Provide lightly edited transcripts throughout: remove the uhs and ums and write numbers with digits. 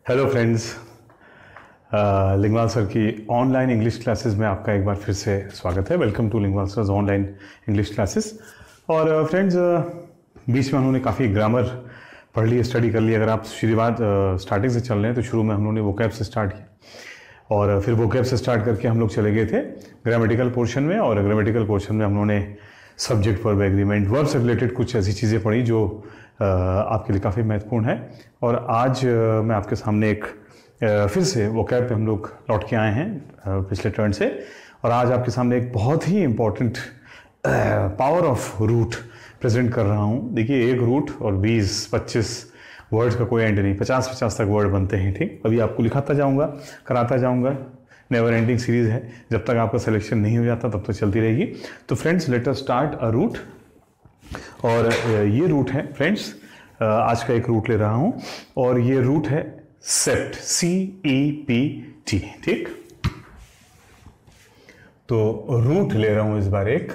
Hello friends, Lingwal sir की online English classes में आपका एक बार फिर से स्वागत है। Welcome to Lingwal sir online English classes. और फ्रेंड्स, बीच में उन्होंने काफ़ी ग्रामर पढ़ ली, स्टडी कर ली। अगर आप शुरुआत स्टार्टिंग से चल रहे हैं तो शुरू में हम लोगों ने वोकैब से स्टार्ट किया और फिर वोकैब से स्टार्ट करके हम लोग चले गए थे ग्रामेटिकल पोर्शन में। और ग्रामेटिकल पोर्शन में हम लोगों ने सब्जेक्ट वर्ब एग्रीमेंट, वर्ब से रिलेटेड कुछ ऐसी चीज़ें पढ़ी जो आपके लिए काफ़ी महत्वपूर्ण है। और आज मैं आपके सामने एक फिर से वोकैब पे हम लोग लौट के आए हैं पिछले टर्न से। और आज आपके सामने एक बहुत ही important power of root present कर रहा हूँ। देखिए, एक रूट और 20-25 वर्ड्स का कोई एंड नहीं, 50-50 तक वर्ड बनते हैं। ठीक, अभी आपको लिखाता जाऊँगा, कराता जाऊँगा। नेवर एंडिंग सीरीज है, जब तक आपका सिलेक्शन नहीं हो जाता तब तक चलती रहेगी। तो friends, let us start a root. और ये रूट है फ्रेंड्स, आज का एक रूट ले रहा हूं और ये रूट है सेप्ट, CEPT। ठीक, तो रूट ले रहा हूं इस बार एक,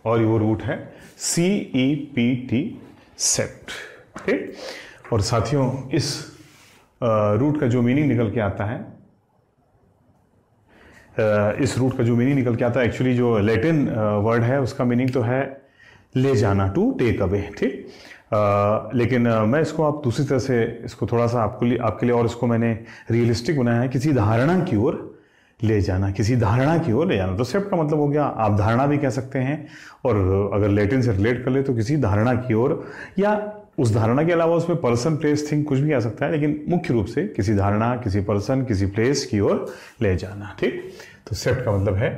और वो रूट है CEPT, सेप्ट। ठीक, और साथियों, इस रूट का जो मीनिंग निकल के आता है, इस रूट का जो मीनिंग निकल के आता है, एक्चुअली जो लैटिन वर्ड है उसका मीनिंग तो है ले जाना, टू टेक अवे। ठीक, लेकिन मैं इसको आप दूसरी तरह से इसको थोड़ा सा आपके लिए और इसको मैंने रियलिस्टिक बनाया है, किसी धारणा की ओर ले जाना, किसी धारणा की ओर ले जाना। तो सेप्ट का मतलब हो गया, आप धारणा भी कह सकते हैं, और अगर लैटिन से रिलेट कर ले तो किसी धारणा की ओर, या उस धारणा के अलावा उसमें पर्सन, प्लेस, थिंग कुछ भी आ सकता है, लेकिन मुख्य रूप से किसी धारणा, किसी पर्सन, किसी प्लेस की ओर ले जाना। ठीक, तो सेप्ट का मतलब है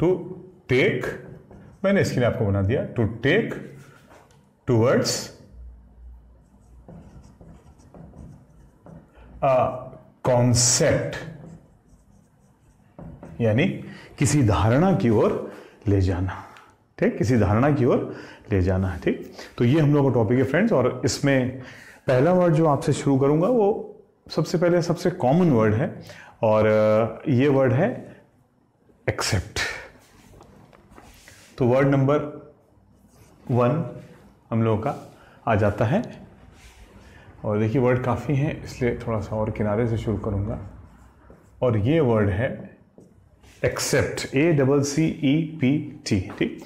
टू टेक, मैंने इसके लिए आपको बना दिया, to take towards a concept, यानी किसी धारणा की ओर ले जाना। ठीक, किसी धारणा की ओर ले जाना है। ठीक, तो ये हम लोगों का टॉपिक है फ्रेंड्स। और इसमें पहला वर्ड जो आपसे शुरू करूंगा वो सबसे पहले सबसे कॉमन वर्ड है, और ये वर्ड है एक्सेप्ट। तो वर्ड नंबर 1 हम लोगों का आ जाता है। और देखिए, वर्ड काफ़ी है इसलिए थोड़ा सा और किनारे से शुरू करूंगा। और ये वर्ड है एक्सेप्ट, ACCEPT। ठीक,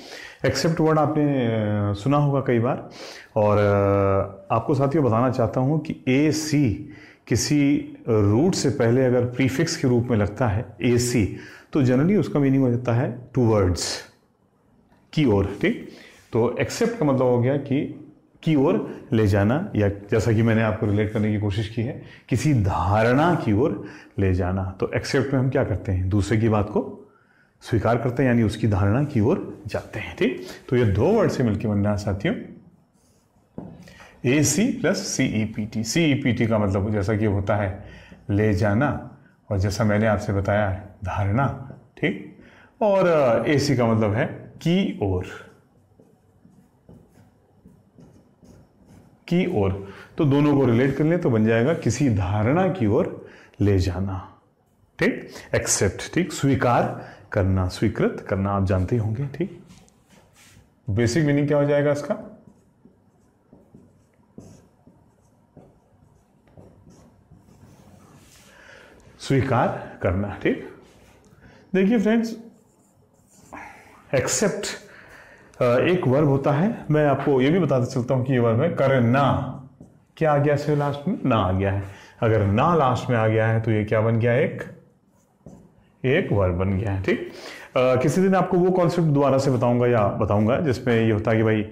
एक्सेप्ट वर्ड आपने सुना होगा कई बार। और आपको साथियों बताना चाहता हूं कि AC किसी रूट से पहले अगर प्रीफिक्स के रूप में लगता है AC, तो जनरली उसका मीनिंग हो जाता है टूवर्ड्स, की ओर। ठीक, तो एक्सेप्ट का मतलब हो गया कि की ओर ले जाना, या जैसा कि मैंने आपको रिलेट करने की कोशिश की है, किसी धारणा की ओर ले जाना। तो एक्सेप्ट में हम क्या करते हैं, दूसरे की बात को स्वीकार करते हैं, यानी उसकी धारणा की ओर जाते हैं। ठीक, तो ये दो वर्ड से मिलकर बन रहा है साथियों, AC प्लस CEPT। CEPT का मतलब जैसा कि होता है ले जाना, और जैसा मैंने आपसे बताया है धारणा। ठीक, और AC का मतलब है की ओर, की ओर। तो दोनों को रिलेट कर ले तो बन जाएगा किसी धारणा की ओर ले जाना। ठीक, एक्सेप्ट। ठीक, स्वीकार करना, स्वीकृत करना, आप जानते होंगे। ठीक, बेसिक मीनिंग क्या हो जाएगा इसका, स्वीकार करना। ठीक, देखिए फ्रेंड्स, एक्सेप्ट एक वर्ब होता है। मैं आपको ये भी बताता चलता हूं कि ये वर्ब है करना। क्या आ गया इससे लास्ट में, ना आ गया है। अगर ना लास्ट में आ गया है तो ये क्या बन गया, एक वर्ब बन गया है। ठीक, किसी दिन आपको वो कॉन्सेप्ट दोबारा से बताऊंगा जिसमें ये होता है कि भाई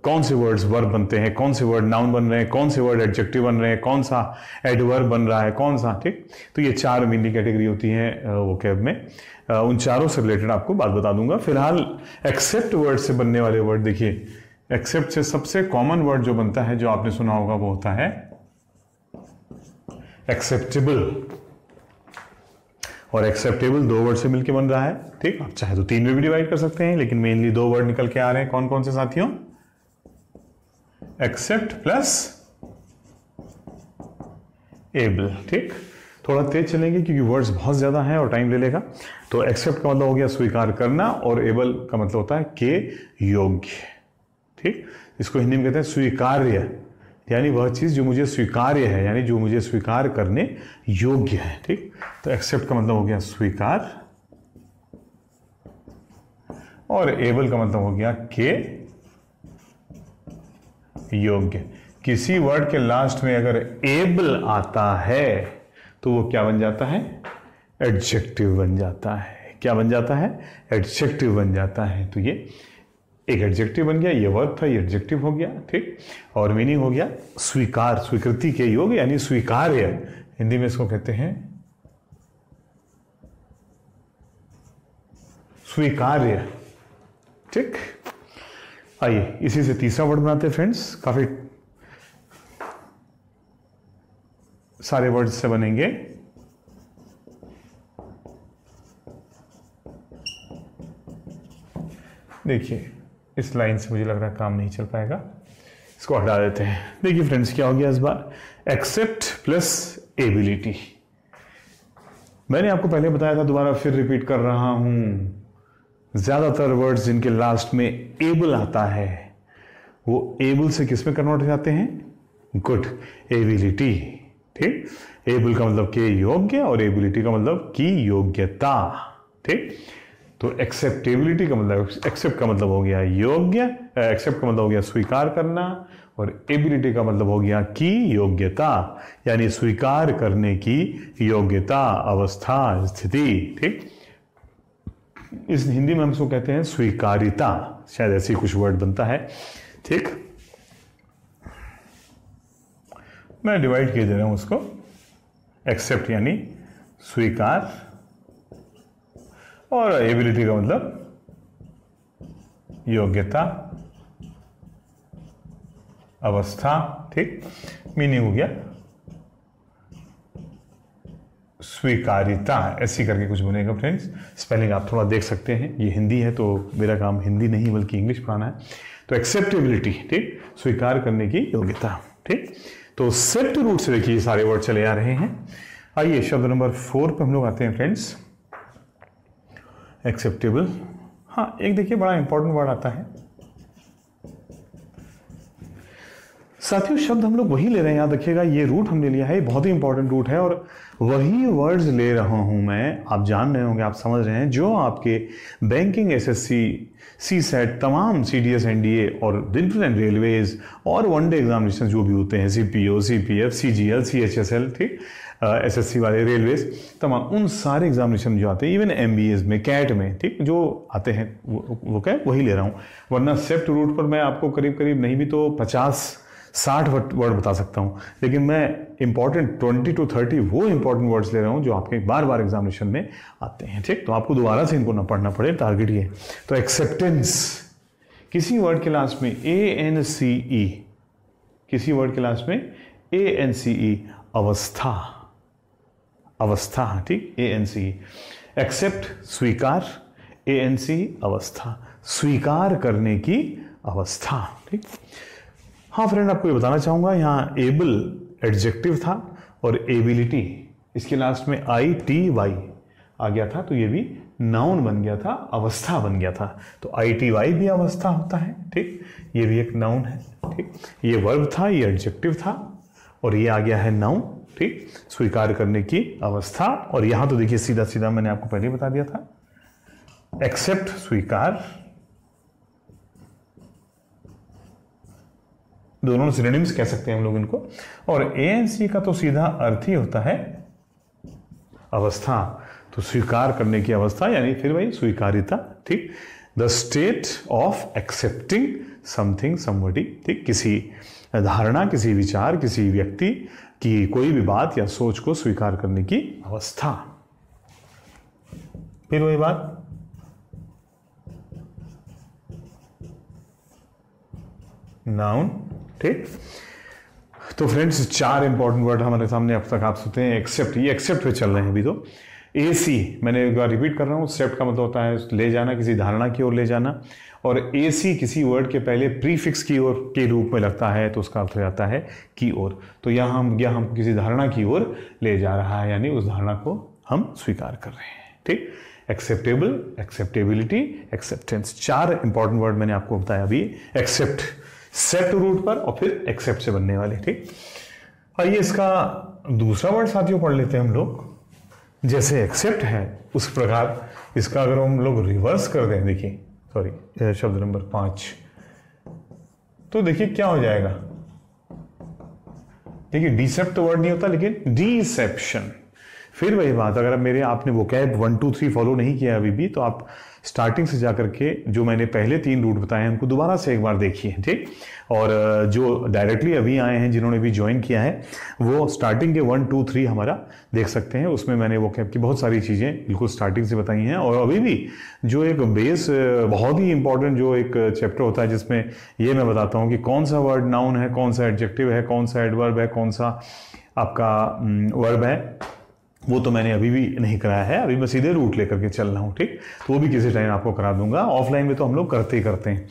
कौन से वर्ड्स वर्ब बनते हैं, कौन से वर्ड नाउन बन रहे हैं, कौन से वर्ड एडजेक्टिव बन रहे हैं, कौन सा एडवर्ब बन रहा है, कौन सा। ठीक, तो ये 4 मेनली कैटेगरी होती है वोकैब में। उन चारों से रिलेटेड आपको बात बता दूंगा। फिलहाल एक्सेप्ट वर्ड से बनने वाले वर्ड देखिए, एक्सेप्ट से सबसे कॉमन वर्ड जो बनता है, जो आपने सुना होगा, वो होता है एक्सेप्टेबल। और एक्सेप्टेबल 2 वर्ड से मिलकर बन रहा है। ठीक, आप चाहे तो 3 में भी डिवाइड कर सकते हैं, लेकिन मेनली 2 वर्ड निकल के आ रहे हैं। कौन कौन से साथियों, एक्सेप्ट प्लस एबल। ठीक, थोड़ा तेज चलेंगे क्योंकि वर्ड्स बहुत ज़्यादा हैं और टाइम ले लेगा। तो एक्सेप्ट का मतलब हो गया स्वीकार करना, और एबल का मतलब होता है के योग्य। ठीक, इसको हिंदी में कहते हैं स्वीकार्य, यानी वह चीज़ जो मुझे स्वीकार्य है, यानी जो मुझे स्वीकार करने योग्य है। ठीक, तो एक्सेप्ट का मतलब हो गया स्वीकार, और एबल का मतलब हो गया के योग्य। किसी वर्ड के लास्ट में अगर एबल आता है तो वो क्या बन जाता है? एडजेक्टिव बन जाता है। क्या बन जाता है? एडजेक्टिव बन जाता है। तो ये एक एडजेक्टिव बन गया, ये वर्ब था, ये एडजेक्टिव हो गया। ठीक, और मीनिंग हो गया स्वीकार, स्वीकृति के योग्य यानी स्वीकार्य। हिंदी में इसको कहते हैं स्वीकार्य। ठीक, आइए इसी से तीसरा वर्ड बनाते हैं फ्रेंड्स। काफी सारे वर्ड से बनेंगे। देखिए इस लाइन से मुझे लग रहा है काम नहीं चल पाएगा, इसको हटा देते हैं। देखिए फ्रेंड्स क्या हो गया इस बार? Accept plus ability. मैंने आपको पहले बताया था, दोबारा फिर रिपीट कर रहा हूं, ज्यादातर वर्ड्स जिनके लास्ट में एबल आता है वो एबल से किस में कन्वर्ट हो जाते हैं? Good, ability. ठीक, एबल का मतलब के योग्य और एबिलिटी का मतलब की योग्यता। ठीक, तो एक्सेप्टेबिलिटी का मतलब, एक्सेप्ट का मतलब हो गया योग्य, एक्सेप्ट का मतलब हो गया स्वीकार करना, और एबिलिटी का मतलब हो गया की योग्यता, यानी स्वीकार करने की योग्यता, अवस्था, स्थिति। ठीक, इस हिंदी में हम इसको कहते हैं स्वीकारिता, शायद ऐसे ही कुछ वर्ड बनता है। ठीक, मैं डिवाइड किए दे रहा हूं उसको। एक्सेप्ट यानी स्वीकार, और एबिलिटी का मतलब योग्यता, अवस्था। ठीक, मीनिंग हो गया स्वीकारिता, ऐसी करके कुछ बनेगा फ्रेंड्स। स्पेलिंग आप थोड़ा देख सकते हैं, ये हिंदी है तो मेरा काम हिंदी नहीं बल्कि इंग्लिश पढ़ाना है। तो एक्सेप्टेबिलिटी, ठीक, स्वीकार करने की योग्यता। ठीक, तो सेप्ट रूट से देखिए सारे वर्ड चले आ रहे हैं। आइए शब्द नंबर 4 पे हम लोग आते हैं फ्रेंड्स, एक्सेप्टेबल। हाँ, एक देखिए बड़ा इंपॉर्टेंट वर्ड आता है साथियों। शब्द हम लोग वही ले रहे हैं, याद रखिएगा ये रूट हमने लिया है, बहुत ही इंपॉर्टेंट रूट है, और वही वर्ड्स ले रहा हूं मैं। आप जान रहे होंगे, आप समझ रहे हैं, जो आपके बैंकिंग, एसएससी, सीसेट, तमाम सीडीएस, एनडीए और डिफरेंट रेलवेज और वनडे एग्जामिनेशन जो भी होते हैं, सीपीओ, सीपीएफ, सीजीएल, सीएचएसएल, ठीक, एसएससी वाले, रेलवेज, तमाम उन सारे एग्जामिनेशन जो आते हैं, इवन एमबीएस में, कैट में, ठीक, जो आते हैं वो क्या वही ले रहा हूं। वरना सेप्ट रूट पर मैं आपको करीब करीब नहीं भी तो 50-60 वर्ड बता सकता हूं, लेकिन मैं इंपॉर्टेंट 20 to 30 वो इंपॉर्टेंट वर्ड्स ले रहा हूं जो आपके बार बार एग्जामिनेशन में आते हैं। ठीक, तो आपको दोबारा से इनको ना पढ़ना पड़े, टारगेट ये। तो एक्सेप्टेंस, किसी वर्ड के लास्ट में ANCE, किसी वर्ड के लास्ट में ANCE, अवस्था, अवस्था, ठीक, ANCE। एक्सेप्ट स्वीकार, ANCE अवस्था, स्वीकार करने की अवस्था। ठीक, हाँ फ्रेंड, आपको ये बताना चाहूंगा, यहाँ एबल एडजेक्टिव था और एबिलिटी इसके लास्ट में ITY आ गया था, तो ये भी नाउन बन गया था, अवस्था बन गया था। तो ITY भी अवस्था होता है, ठीक, ये भी एक नाउन है। ठीक, ये वर्ब था, ये एडजेक्टिव था, और ये आ गया है नाउन। ठीक, स्वीकार करने की अवस्था। और यहां तो देखिए सीधा सीधा मैंने आपको पहले बता दिया था, एक्सेप्ट स्वीकार, दोनों सिनोनिम्स कह सकते हैं हम लोग इनको। और ANC का तो सीधा अर्थ ही होता है अवस्था, तो स्वीकार करने की अवस्था, यानी फिर वही स्वीकारिता। ठीक, the state of accepting something, somebody, ठीक, किसी धारणा, किसी विचार, किसी व्यक्ति की कोई भी बात या सोच को स्वीकार करने की अवस्था। फिर वही बात, नाउन। ठीक, तो फ्रेंड्स 4 इंपॉर्टेंट वर्ड हमारे सामने अब तक आप सुनते हैं। एक्सेप्ट, ये एक्सेप्ट पे चल रहे हैं अभी तो। एसी, मैंने एक बार रिपीट कर रहा हूँ, सेप्ट का मतलब होता है ले जाना, किसी धारणा की ओर ले जाना, और एसी किसी वर्ड के पहले प्रीफिक्स की ओर के रूप में लगता है तो उसका अर्थ हो जाता है की ओर। तो यहाँ हम किसी धारणा की ओर ले जा रहा है, यानी उस धारणा को हम स्वीकार कर रहे हैं। ठीक, acceptable, acceptability, acceptance, 4 important word मैंने आपको बताया अभी। एक्सेप्ट, सेप्ट रूट पर और फिर एक्सेप्ट से बनने वाले। ठीक, आइए इसका दूसरा वर्ड साथियों पढ़ लेते हैं हम लोग। जैसे एक्सेप्ट है उस प्रकार इसका अगर हम लोग रिवर्स कर दें, देखिए सॉरी शब्द नंबर 5, तो देखिए क्या हो जाएगा। देखिए डिसेप्ट वर्ड नहीं होता लेकिन डिसेप्शन। फिर वही बात, अगर मेरे आपने वोकैब 1 2 3 फॉलो नहीं किया अभी भी, तो आप स्टार्टिंग से जाकर के जो मैंने पहले 3 रूट बताए हैं उनको दोबारा से एक बार देखिए। ठीक, और जो डायरेक्टली अभी आए हैं जिन्होंने भी ज्वाइन किया है वो स्टार्टिंग के 1 2 3 हमारा देख सकते हैं। उसमें मैंने वोकैब की बहुत सारी चीज़ें बिल्कुल स्टार्टिंग से बताई हैं। और अभी भी जो एक बेस बहुत ही इंपॉर्टेंट जो एक चैप्टर होता है जिसमें ये मैं बताता हूँ कि कौन सा वर्ड नाउन है, कौन सा एडजेक्टिव है, कौन सा एडवर्ब है, कौन सा आपका वर्ब है, वो तो मैंने अभी भी नहीं कराया है। अभी मैं सीधे रूट लेकर के चल रहा हूँ। ठीक, तो वो भी किसी टाइम आपको करा दूंगा। ऑफलाइन में तो हम लोग करते ही करते हैं।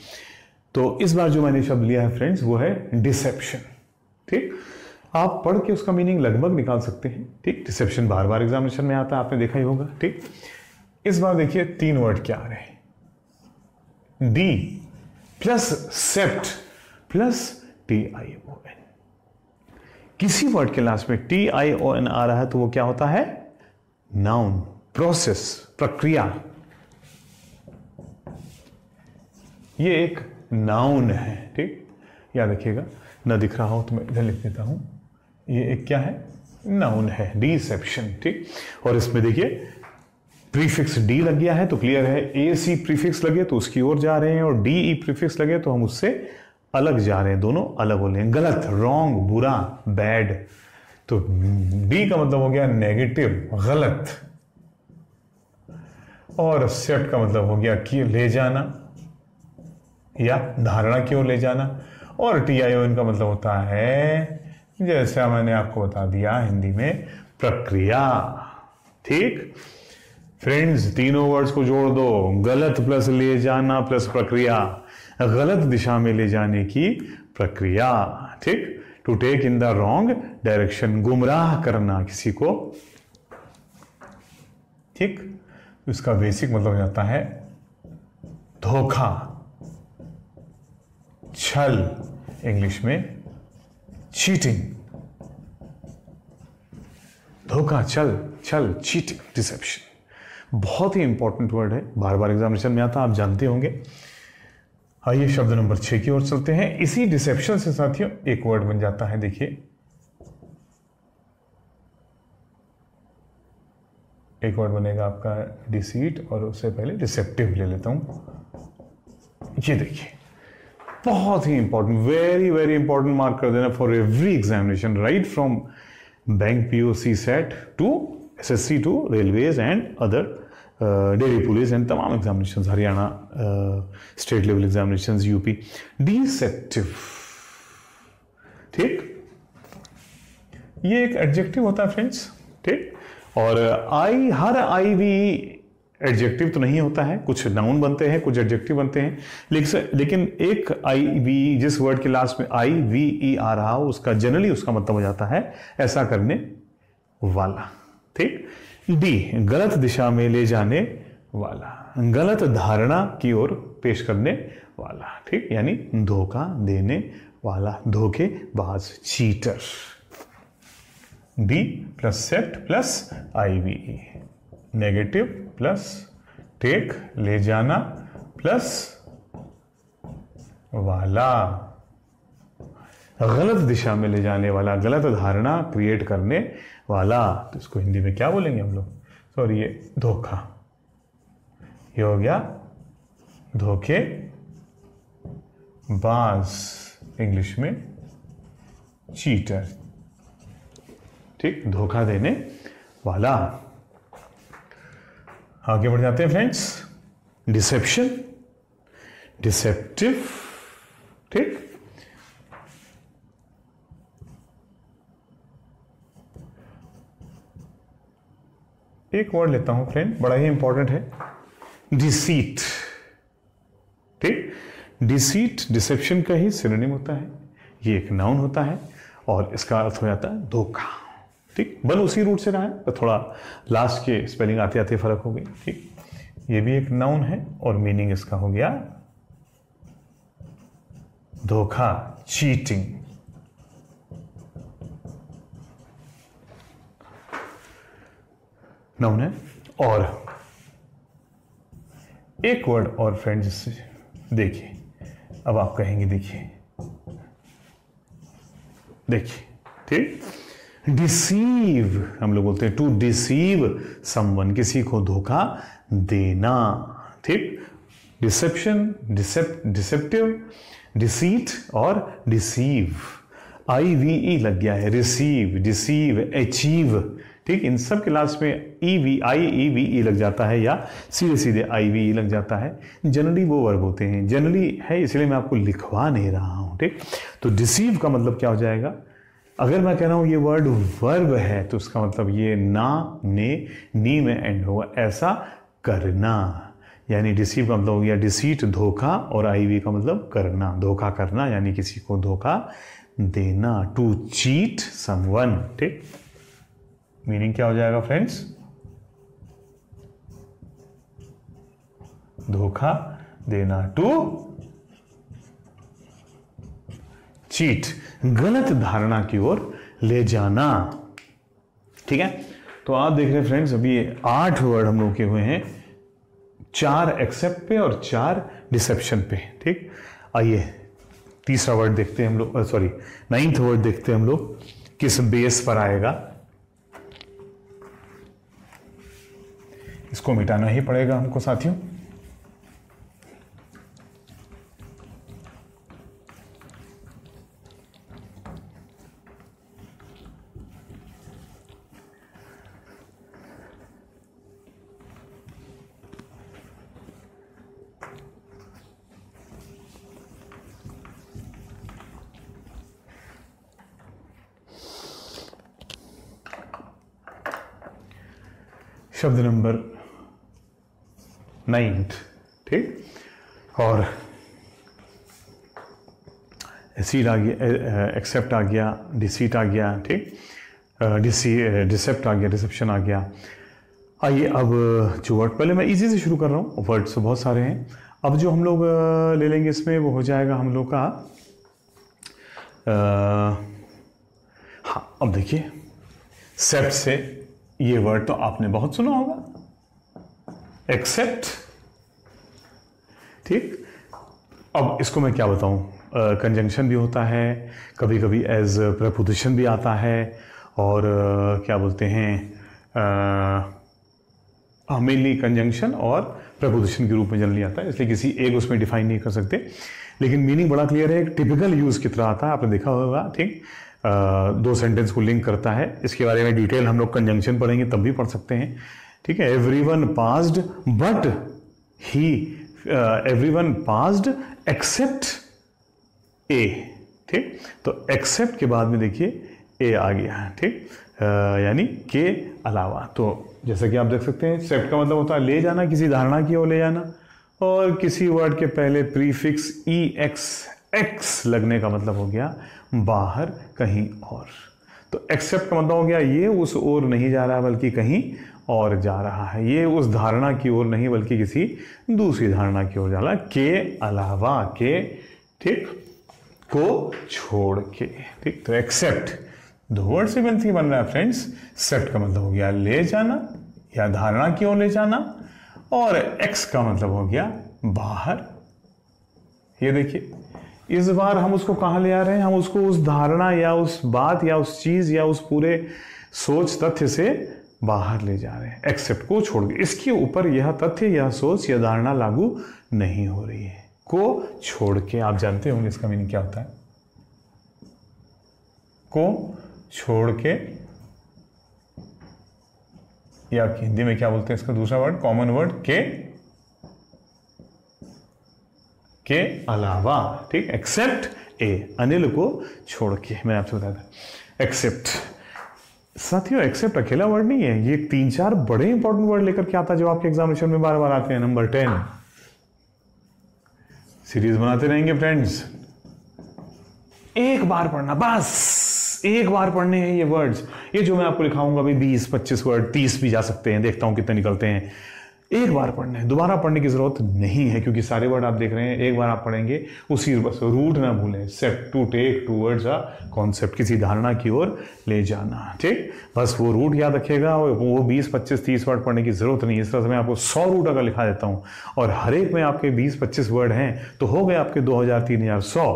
तो इस बार जो मैंने शब्द लिया है फ्रेंड्स वो है डिसेप्शन। ठीक, आप पढ़ के उसका मीनिंग लगभग निकाल सकते हैं। ठीक, डिसेप्शन बार बार एग्जामिनेशन में आता है, आपने देखा ही होगा। ठीक, इस बार देखिए 3 वर्ड क्या आ रहे हैं, D plus cept plus TION। किसी वर्ड के लास्ट में TION आ रहा है तो वो क्या होता है, नाउन, प्रोसेस, प्रक्रिया। ये एक नाउन है। ठीक, याद रखिएगा, ना दिख रहा हो तो मैं इधर लिख देता हूं, ये एक क्या है, नाउन है, डिसेप्शन। ठीक, और इसमें देखिए प्रीफिक्स डी लग गया है तो क्लियर है, AC प्रीफिक्स लगे तो उसकी ओर जा रहे हैं, और DE प्रीफिक्स लगे तो हम उससे अलग जा रहे हैं, दोनों अलग हो रहे हैं। गलत, रॉन्ग, बुरा, बैड। तो डी का मतलब हो गया नेगेटिव, गलत, और सेप्ट का मतलब हो गया कि ले जाना या धारणा की ओर ले जाना, और TION का मतलब होता है जैसा मैंने आपको बता दिया हिंदी में, प्रक्रिया। ठीक फ्रेंड्स, तीनों वर्ड्स को जोड़ दो, गलत प्लस ले जाना प्लस प्रक्रिया, गलत दिशा में ले जाने की प्रक्रिया। ठीक, to take in the wrong direction, गुमराह करना किसी को। ठीक, इसका बेसिक मतलब हो जाता है धोखा, छल, इंग्लिश में चीटिंग। धोखा, छल, चीटिंग, डिसेप्शन। बहुत ही इंपॉर्टेंट वर्ड है, बार बार एग्जामिनेशन में आता, आप जानते होंगे। आइए शब्द नंबर 6 की ओर चलते हैं। इसी डिसेप्शन से साथियों एक वर्ड बन जाता है, देखिए एक वर्ड बनेगा आपका डिसीट, और उससे पहले डिसेप्टिव ले लेता हूं। ये देखिए बहुत ही important, very very important, mark कर देना for every examination, right from bank POC set to SSC to railways and other Delhi police and तमाम examination, Haryana state level examination, UP। Deceptive, ठीक, ये एक एडजेक्टिव होता है फ्रेंड्स। ठीक, और हर IV एडजेक्टिव तो नहीं होता है, कुछ नाउन बनते हैं, कुछ एडजेक्टिव बनते हैं, लेकिन एक IV जिस वर्ड के लास्ट में IVE आ रहा हो उसका जनरली उसका मतलब हो जाता है ऐसा करने वाला। ठीक, डी गलत दिशा में ले जाने वाला, गलत धारणा की ओर पेश करने वाला। ठीक, यानी धोखा देने वाला, धोखेबाज, cheater. De plus cept plus IVE, negative plus take, ले जाना, प्लस वाला, गलत दिशा में ले जाने वाला, गलत धारणा क्रिएट करने वाला। तो इसको हिंदी में क्या बोलेंगे हम लोग, सॉरी ये धोखा, ये हो गया धोखे बाज, इंग्लिश में चीटर। ठीक, धोखा देने वाला। आगे बढ़ जाते हैं फ्रेंड्स, डिसेप्शन, डिसेप्टिव। ठीक, एक वर्ड लेता हूं फ्रेंड, बड़ा ही इंपॉर्टेंट है, डिसीट। ठीक, डिसीट डिसेप्शन का ही सिनोनिम होता है। ये एक नाउन होता है और इसका अर्थ हो जाता है धोखा। ठीक, बल उसी रूट से रहा है, तो थोड़ा लास्ट के स्पेलिंग आते आते फर्क हो गई। ठीक, ये भी एक नाउन है और मीनिंग इसका हो गया धोखा, चीटिंग। नाउन है। और एक वर्ड और फ्रेंड्स देखिए, अब आप कहेंगे देखिए देखिए, ठीक, डिसीव हम लोग बोलते हैं, टू डिसीव समवन, किसी को धोखा देना। ठीक, डिसेप्शन, डिसेप्टिव, डिसीट और डिसीव, IVE लग गया है, रिसीव, डिसीव, अचीव। ठीक, इन सब के लास्ट में IEVE लग जाता है या सीधे सीधे IVE लग जाता है। जनरली वो वर्ब होते हैं, जनरली है इसलिए मैं आपको लिखवा नहीं रहा हूं। ठीक, तो डिसीव का मतलब क्या हो जाएगा, अगर मैं कह रहा हूं ये वर्ड वर्ब है तो उसका मतलब ये ना, ने, नी में एंड होगा, ऐसा करना। यानी डिसीव का मतलब हो गया डिसीट, धोखा, और IVE का मतलब करना, धोखा करना, यानी किसी को धोखा देना, टू चीट समवन। ठीक, मीनिंग क्या हो जाएगा फ्रेंड्स, धोखा देना, टू चीट, गलत धारणा की ओर ले जाना। ठीक है, तो आप देख रहे हैं फ्रेंड्स, अभी 8 वर्ड हम लोग के हुए हैं, 4 एक्सेप्ट पे और 4 डिसेप्शन पे। ठीक, आइए तीसरा वर्ड देखते हैं हम लोग, सॉरी 9th वर्ड देखते हैं हम लोग, किस बेस पर आएगा। इसको मिटाना ही पड़ेगा हमको साथियों। शब्द नंबर 9, ठीक, और सीट आ गया, एक्सेप्ट आ गया, डिसीट आ गया, ठीक, डिसेप्ट आ गया, डिसेप्शन आ गया। आइए अब जो वर्ड, पहले मैं इजी से शुरू कर रहा हूँ, वर्ड्स बहुत सारे हैं। अब जो हम लोग ले लेंगे इसमें वो हो जाएगा हम लोग का, हाँ अब देखिए, सेप्ट से ये वर्ड तो आपने बहुत सुना होगा, एक्सेप्ट। ठीक, अब इसको मैं क्या बताऊं, कंजंक्शन भी होता है, कभी कभी एज प्रपोजिशन भी आता है, और क्या बोलते हैं, मेनली कंजंक्शन और प्रपोजिशन के रूप में जनरली आता है, इसलिए किसी एक उसमें डिफाइन नहीं कर सकते, लेकिन मीनिंग बड़ा क्लियर है, एक टिपिकल यूज की तरह आता है, आपने देखा होगा। ठीक, 2 सेंटेंस को लिंक करता है, इसके बारे में डिटेल हम लोग कंजंक्शन पढ़ेंगे तब भी पढ़ सकते हैं। ठीक है, everyone passed but he, everyone passed except A. ठीक, तो एक्सेप्ट के बाद में देखिए ए आ गया। ठीक, यानी के अलावा। तो जैसा कि आप देख सकते हैं, एक्सेप्ट का मतलब होता है ले जाना, किसी धारणा की ओर ले जाना, और किसी वर्ड के पहले प्रीफिक्स एक्स लगने का मतलब हो गया बाहर, कहीं और। तो एक्सेप्ट का मतलब हो गया ये उस ओर नहीं जा रहा बल्कि कहीं और जा रहा है, ये उस धारणा की ओर नहीं बल्कि किसी दूसरी धारणा की ओर जा रहा है, के अलावा, के, ठीक, को छोड़ के। ठीक, तो एक्सेप्ट दो वर्ड से बनती बन रहा है फ्रेंड्स। सेप्ट का मतलब हो गया ले जाना या धारणा की ओर ले जाना, और एक्स का मतलब हो गया बाहर। ये देखिए, इस बार हम उसको कहां ले आ रहे हैं, हम उसको उस धारणा या उस बात या उस चीज या उस पूरे सोच तथ्य से बाहर ले जा रहे हैं, एक्सेप्ट को छोड़ के। इसके ऊपर यह तथ्य या सोच या धारणा लागू नहीं हो रही है, को छोड़ के। आप जानते होंगे इसका मीनिंग क्या होता है, को छोड़ के, या हिंदी में क्या बोलते हैं इसका दूसरा वर्ड, कॉमन वर्ड, के अलावा। ठीक, एक्सेप्ट ए, अनिल को छोड़ के, मैंने आपसे बताया था एक्सेप्ट। साथियों एक्सेप्ट अकेला वर्ड नहीं है, ये 3-4 बड़े इंपॉर्टेंट वर्ड लेकर के आता है जो आपके एग्जामिनेशन में बार बार आते हैं। नंबर 10, सीरीज बनाते रहेंगे फ्रेंड्स, एक बार पढ़ना, बस एक बार पढ़ने हैं ये वर्ड्स। ये जो मैं आपको लिखाऊंगा भाई 20-25 वर्ड, 30 भी जा सकते हैं, देखता हूं कितने निकलते हैं। एक बार पढ़ना है, दोबारा पढ़ने की जरूरत नहीं है, क्योंकि सारे वर्ड आप देख रहे हैं, एक बार आप पढ़ेंगे उसी, बस रूट ना भूलें। Set to take towards a concept, किसी धारणा की ओर ले जाना, ठीक। बस वो रूट याद रखिएगा, और वो 20-25-30 वर्ड पढ़ने की जरूरत नहीं है। इस तरह से मैं आपको 100 रूट अगर लिखा देता हूं और हर एक में आपके 20-25 वर्ड हैं, तो हो गए आपके 2000-3100,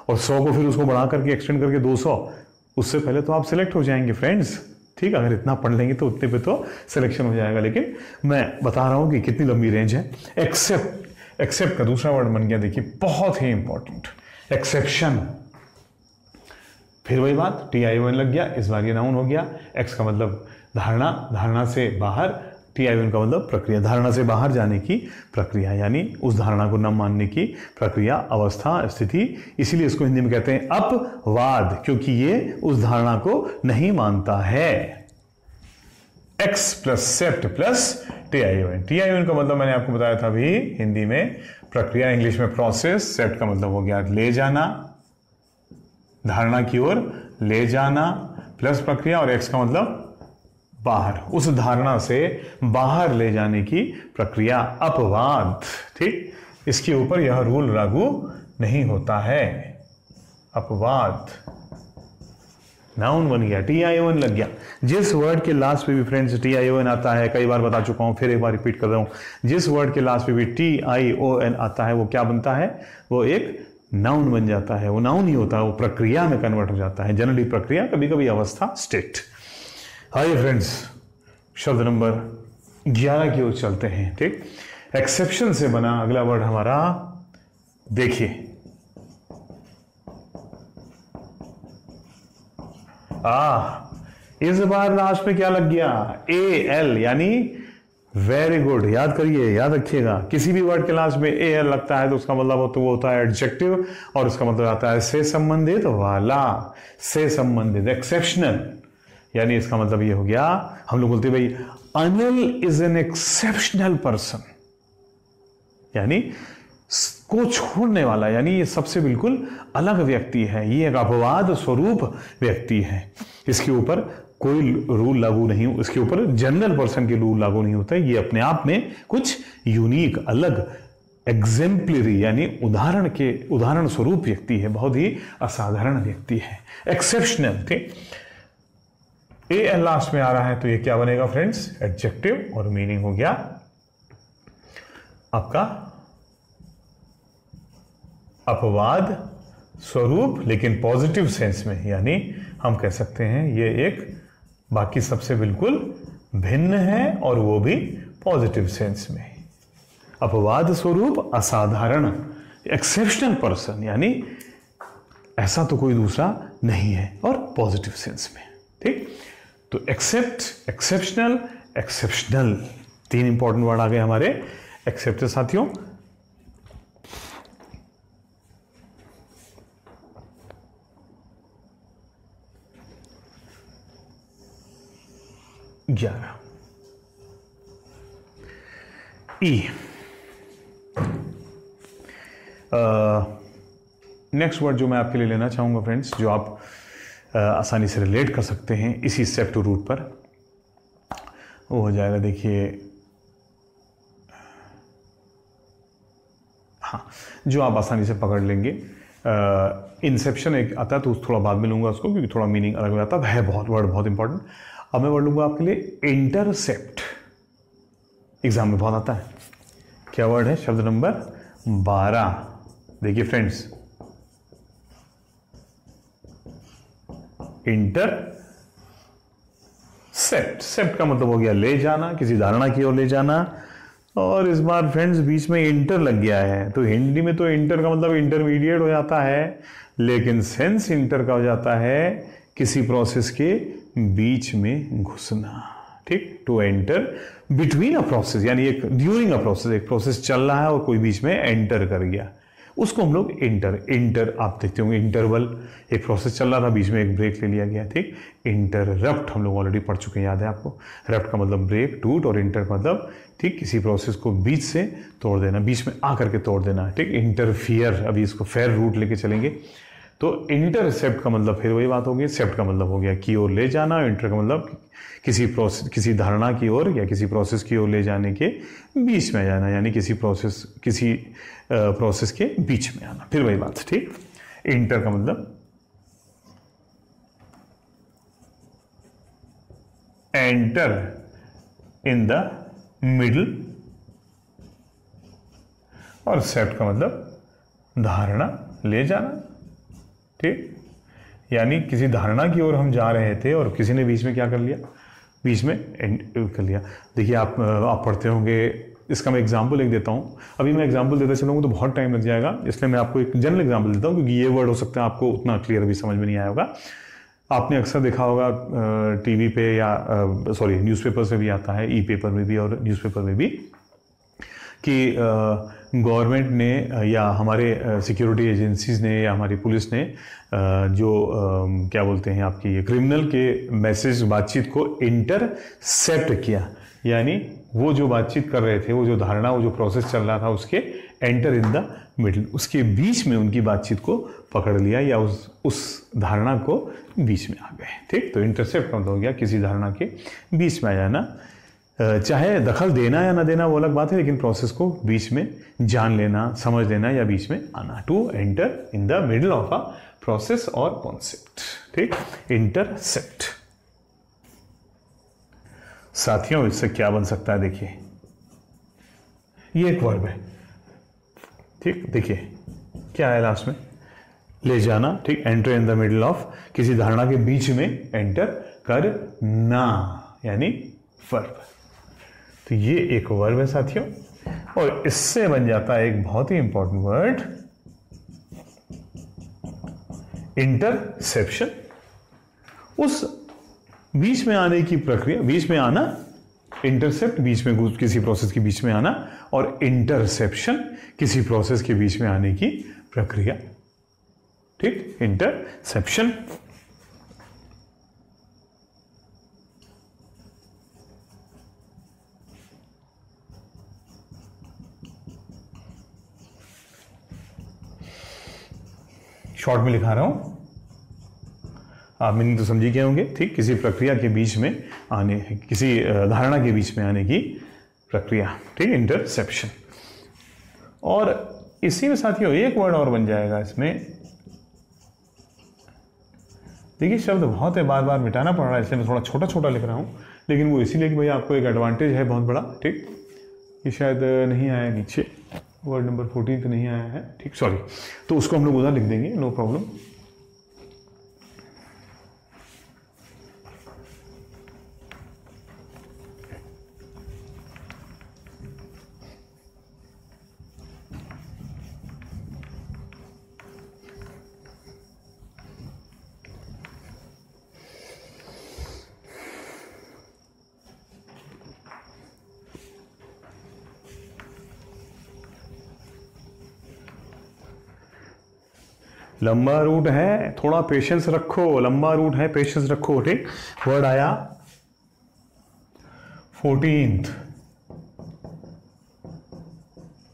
और 100 को फिर उसको बढ़ा करके एक्सटेंड करके 200। उससे पहले तो आप सिलेक्ट हो जाएंगे फ्रेंड्स, ठीक। अगर इतना पढ़ लेंगे तो उतने पे तो सिलेक्शन हो जाएगा। लेकिन मैं बता रहा हूं कि कितनी लंबी रेंज है। एक्सेप्ट, एक्सेप्ट का दूसरा वर्ड बन गया, देखिए बहुत ही इंपॉर्टेंट, एक्सेप्शन। फिर वही बात, TION लग गया, इस बार ये नाउन हो गया। एक्स का मतलब धारणा, धारणा से बाहर, TION का मतलब प्रक्रिया, धारणा से बाहर जाने की प्रक्रिया, यानी उस धारणा को न मानने की प्रक्रिया, अवस्था, स्थिति। इसीलिए इसको हिंदी में कहते हैं अपवाद, क्योंकि ये उस धारणा को नहीं मानता है। Ex plus cept plus TION। TION का मतलब मैंने आपको बताया था अभी हिंदी में प्रक्रिया, इंग्लिश में प्रोसेस। सेप्ट का मतलब हो गया ले जाना, धारणा की ओर ले जाना, प्लस प्रक्रिया, और एक्स का मतलब बाहर, उस धारणा से बाहर ले जाने की प्रक्रिया, अपवाद, ठीक। इसके ऊपर यह रूल लागू नहीं होता है, अपवाद। नाउन बन गया, TION लग गया। जिस वर्ड के लास्ट पे भी फ्रेंड्स TION आता है, कई बार बता चुका हूं, फिर एक बार रिपीट कर रहा हूं, जिस वर्ड के लास्ट पे भी TION आता है वो क्या बनता है, वो एक नाउन बन जाता है। वो नाउन ही होता है, वो प्रक्रिया में कन्वर्ट हो जाता है। जनरली प्रक्रिया, कभी कभी अवस्था, स्टेट। आइए फ्रेंड्स, शब्द नंबर 11 की ओर चलते हैं, ठीक। एक्सेप्शन से बना अगला वर्ड हमारा, देखिए इस बार लास्ट में क्या लग गया, AL, यानी वेरी गुड। याद करिए, याद रखिएगा, किसी भी वर्ड के लास्ट में AL लगता है तो उसका मतलब वो होता है एडजेक्टिव, और उसका मतलब आता है से संबंधित वाला, से संबंधित, एक्सेप्शनल। यानी इसका मतलब ये हो गया, हम लोग बोलते हैं भाई Anil is an exceptional person, यानी को छोड़ने वाला, यानी ये सबसे बिल्कुल अलग व्यक्ति है, ये एक अपवाद स्वरूप व्यक्ति है। इसके ऊपर कोई रूल लागू नहीं, इसके ऊपर जनरल पर्सन के रूल लागू नहीं होता है। ये अपने आप में कुछ यूनिक, अलग, एग्जेम्पलरी, यानी उदाहरण स्वरूप व्यक्ति है, बहुत ही असाधारण व्यक्ति है, एक्सेप्शनल, ठीक। AL लास्ट में आ रहा है तो ये क्या बनेगा फ्रेंड्स, एडजेक्टिव, और मीनिंग हो गया आपका अपवाद स्वरूप, लेकिन पॉजिटिव सेंस में। यानी हम कह सकते हैं ये एक बाकी सबसे बिल्कुल भिन्न है, और वो भी पॉजिटिव सेंस में। अपवाद स्वरूप, असाधारण, एक्सेप्शनल पर्सन, यानी ऐसा तो कोई दूसरा नहीं है, और पॉजिटिव सेंस में, ठीक। तो except, exceptional, exceptional, 3 important word आ गए हमारे एक्सेप्ट से साथियों। E, नेक्स्ट वर्ड जो मैं आपके लिए लेना चाहूंगा फ्रेंड्स, जो आप आसानी से रिलेट कर सकते हैं इसी स्टेप टू रूट पर, वो हो जाएगा, देखिए हाँ, जो आप आसानी से पकड़ लेंगे। इंसेप्शन एक आता है तो थोड़ा बाद में लूंगा उसको, क्योंकि थोड़ा मीनिंग अलग हो जाता है, बहुत वर्ड बहुत इंपॉर्टेंट। अब मैं वर्ड लूंगा आपके लिए इंटरसेप्ट, एग्जाम में बहुत आता है। क्या वर्ड है, शब्द नंबर 12। देखिए फ्रेंड्स, इंटरसेप्ट, सेप्ट का मतलब हो गया ले जाना, किसी धारणा की ओर ले जाना, और इस बार फ्रेंड्स बीच में इंटर लग गया है। तो हिंदी में तो इंटर का मतलब इंटरमीडिएट हो जाता है, लेकिन सेंस इंटर का हो जाता है किसी प्रोसेस के बीच में घुसना, ठीक। To enter between a process, यानी एक ड्यूरिंग अ प्रोसेस, एक प्रोसेस चल रहा है और कोई बीच में एंटर कर गया, उसको हम लोग इंटर आप देखते होंगे इंटरवल, एक प्रोसेस चल रहा था, बीच में एक ब्रेक ले लिया गया, ठीक। इंटररप्ट हम लोग ऑलरेडी पढ़ चुके हैं, याद है आपको। रप्ट का मतलब ब्रेक, टूट, और इंटर का मतलब, ठीक, किसी प्रोसेस को बीच से तोड़ देना, बीच में आकर के तोड़ देना, ठीक। इंटरफियर, अभी इसको फेयर रूट लेके चलेंगे। तो इंटरसेप्ट का मतलब फिर वही बात होगी, सेप्ट का मतलब हो गया की ओर ले जाना, इंटर का मतलब किसी धारणा की ओर या किसी प्रोसेस की ओर ले जाने के बीच में जाना, यानी किसी प्रोसेस के बीच में आना, फिर वही बात, ठीक। इंटर का मतलब एंटर इन द मिडल, और सेप्ट का मतलब धारणा ले जाना, ठीक। यानी किसी धारणा की ओर हम जा रहे थे और किसी ने बीच में क्या कर लिया, बीच में एंड कर लिया। देखिए आप पढ़ते होंगे, इसका मैं एग्जांपल एक देता हूँ। अभी मैं एग्जांपल देते चलूँगा तो बहुत टाइम लग जाएगा, इसलिए मैं आपको एक जनरल एग्जांपल देता हूँ, क्योंकि ये वर्ड हो सकता है आपको उतना क्लियर अभी समझ में नहीं आया होगा। आपने अक्सर देखा होगा टीवी पे या सॉरी न्यूज़पेपर से भी आता है, ई पेपर में भी और न्यूज़पेपर में भी, कि गवर्नमेंट ने या हमारे सिक्योरिटी एजेंसीज ने या हमारी पुलिस ने जो क्या बोलते हैं आपकी क्रिमिनल के मैसेज बातचीत को इंटरसेप्ट किया, यानी वो जो बातचीत कर रहे थे, वो जो धारणा, वो जो प्रोसेस चल रहा था, उसके एंटर इन द मिडल, उसके बीच में उनकी बातचीत को पकड़ लिया या उस धारणा को बीच में आ गए, ठीक। तो इंटरसेप्ट मतलब हो गया किसी धारणा के बीच में आ जाना, चाहे दखल देना या ना देना वो अलग बात है, लेकिन प्रोसेस को बीच में जान लेना, समझ लेना या बीच में आना, to enter in the middle of a process और कॉन्सेप्ट, ठीक। इंटरसेप्ट। साथियों इससे क्या बन सकता है, देखिए ये एक वर्ब है, ठीक। देखिए क्या है लास्ट में, ले जाना, ठीक। Enter in the middle of, किसी धारणा के बीच में एंटर करना, यानी वर्ब। तो ये एक वर्ब है साथियों, और इससे बन जाता है एक बहुत ही इंपॉर्टेंट वर्ड, इंटरसेप्शन। उस बीच में आने की प्रक्रिया, बीच में आना, इंटरसेप्ट बीच में किसी प्रोसेस के बीच में आना, और इंटरसेप्शन किसी प्रोसेस के बीच में आने की प्रक्रिया, ठीक। इंटरसेप्शन। शॉर्ट में लिखा रहा हूं, आप मीनिंग तो समझी गए होंगे, ठीक। किसी प्रक्रिया के बीच में आने, किसी धारणा के बीच में आने की प्रक्रिया, ठीक, इंटरसेप्शन। और इसी में साथियों एक वर्ड और बन जाएगा इसमें, देखिए शब्द बहुत है, बार बार मिटाना पड़ रहा है, इसलिए मैं थोड़ा छोटा छोटा लिख रहा हूं, लेकिन वो इसीलिए कि भाई आपको एक एडवांटेज है बहुत बड़ा, ठीक। ये शायद नहीं आया नीचे, वर्ड नंबर 14 तो नहीं आया है, ठीक, सॉरी, तो उसको हम लोग उधर लिख देंगे, नो प्रॉब्लम। लंबा रूट है, थोड़ा पेशेंस रखो, लंबा रूट है, पेशेंस रखो, ठीक। वर्ड आया 14th,